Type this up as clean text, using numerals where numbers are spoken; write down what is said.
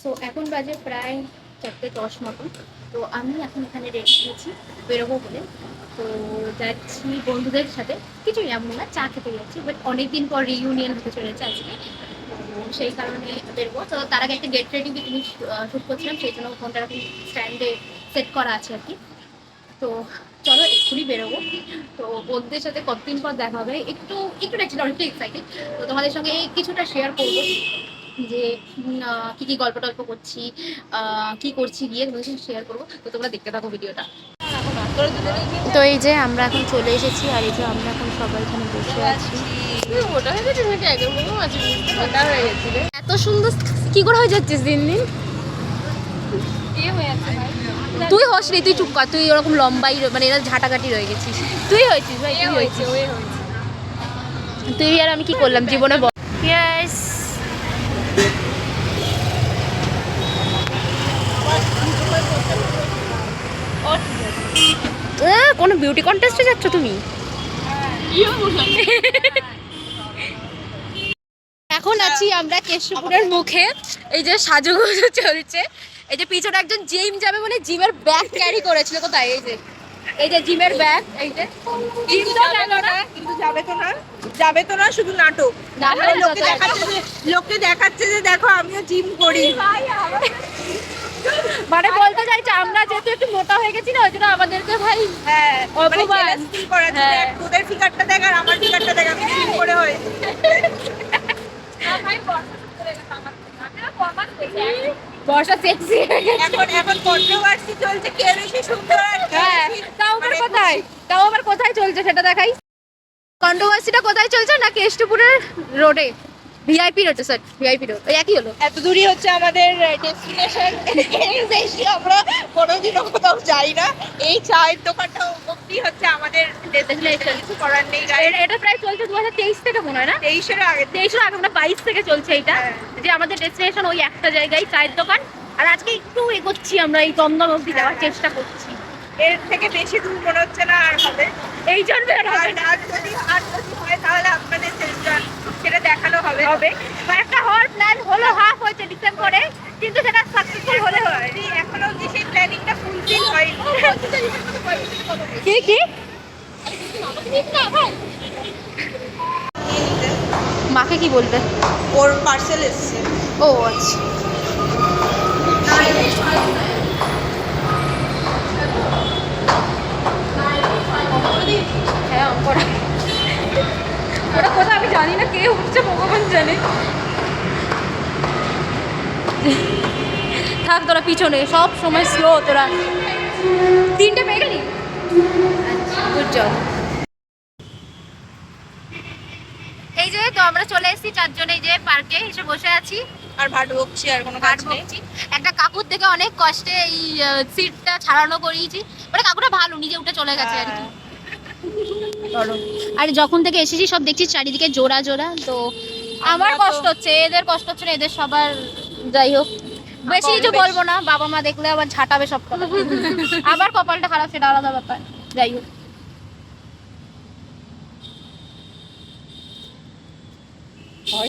So এখন বাজে প্রায় 4:10 মতো। তো আমি এখন এখানে রেডি হয়েছি বেরোবো বলে। তো যাচ্ছি বন্ধুদের সাথে, কিছুই এমন না, চা খেতে যাচ্ছি, বাট অনেকদিন পর রিইউনিয়ন হতে চলেছে আজকে, তো সেই কারণে বেরোবো। তো তার আগে একটা গেট রেডি জিনিস শ্যুট করছিলাম, সেই জন্য ফোনটা এখন স্ট্যান্ডে সেট করা আছে আর কি। তো চলো এক্ষুনি বেরোবো। তো বন্ধুদের সাথে কতদিন পর দেখা হবে, একটু একটু অ্যাকচুয়ালি অনেকটা এক্সাইটেড। তো তোমাদের সঙ্গে কিছুটা শেয়ার করবো যে কি কি গল্প টল্প করছি, কি করছি গিয়ে তোমাদের সাথে শেয়ার করবো। তো তোমরা দেখতে থাকো ভিডিওটা। তো এই যে আমরা এখন চলে এসেছি, আর এই যে আমরা এখন সবাই এখানে বসে আছি। এত সুন্দর কি করে হয়ে যাচ্ছিস দিন দিন? তুই হসনি, তুই চুপ কর, তুই ওরকম লম্বাই মানে এরা ঝাঁটাঘাটি রয়ে গেছিস। তুই হয়েছিস ভাই, তুই হয়েছিস। তুই আর আমি কি করলাম জীবনে বল। ইয়েস, কোনো বিউটি কন্টেস্টে যাচ্ছ তুমি? এখন আছি আমরা কেশবপুরের মুখে। এই যে সাজুগুজু চলছে, এই যে পিছনে একজন জিম যাবে মানে জিমের ব্যাগ ক্যারি করেছিল। কোথায়? এই যে জিমের ব্যাগ, এই যে জিম তো গেল না, কিন্তু যাবে তো না শুধু নাটক। লোককে দেখাচ্ছে যে দেখো আমিও জিম করি। মানে বলতে চাইছে আমরা যেহেতু একটু মোটা হয়ে গেছি না, ওই জন্য আমাদেরকে ভাই অপমান করাচ্ছে। তোদের ফিগারটা দেখ আর আমার ফিগারটা দেখ, আমি জিম করে হই। বর্ষা সেক্সি এখন কন্ট্রোভার্সি চলছে কে বেশি সুন্দর। হ্যাঁ, তাও আবার কোথায় চলছে সেটা দেখাই। কন্ট্রোভার্সিটা কোথায় চলছে না কেষ্টপুরের রোডে, VIP road, sir VIP road, ওই একই হলো। এত দূরই হচ্ছে আমাদের ডেস্টিনেশন। বেশি আমরা কোনোদিনও কোথাও যাই না। এই চায়ের দোকানটা অবধি হচ্ছে আমাদের ডেস্টিনেশন, কিছু করার নেই। এটা প্রায় চলছে 2023 থেকে মনে হয় না, 23-এর আগে মানে 22 থেকে চলছে এইটা, যে আমাদের ডেস্টিনেশন ওই একটা জায়গায় চায়ের দোকান। আর আজকে একটু এগোচ্ছি আমরা, এই দমদম অবধি যাওয়ার চেষ্টা করছি। এর থেকে বেশি দূর মনে হচ্ছে না আর হবে। এই জন্য আর যদি হয় তাহলে আপনাদের সেটা দেখানো হবে। একটা হওয়ার প্ল্যান হলো, হাফ হয়েছে ডিসেম্বরে, কিন্তু সেটা সাকসেসফুল হলে হয়নি। এখনো অবধি সেই প্ল্যানিংটা ফুলফিল হয়নি। কি মাকে কি বলবে? ওর পার্সেল এসছে। ও আচ্ছা, হ্যাঁ ওরা কোথাও আমি জানি না, কে উঠছে ভগবান জানে। থাক তোরা পিছনে, সব সময় স্লো তোরা। 3টে পেয়ে গেলি, গুড জব। এই যে তো আমরা চলে এসেছি চারজনে, এই যে পার্কে এসে বসে আছি আর ভাট বকছি, আর কোনো কাজ নেই। একটা কাকুর থেকে অনেক কষ্টে এই সিটটা ছাড়ানো করিয়েছি, মানে কাকুটা ভালো, নিজে উঠে চলে গেছে আর কি। আর যখন থেকে এসেছি সব দেখছি চারিদিকে জোড়া জোড়া, তো আমার কষ্ট হচ্ছে, এদের কষ্ট হচ্ছে না, এদের সবার। যাই হোক, বেশি কিছু বলবো না, বাবা মা দেখলে আবার ঝাঁটাবে সব কথা। আবার কপালটা খারাপ, সেটা আলাদা ব্যাপার। যাই হোক।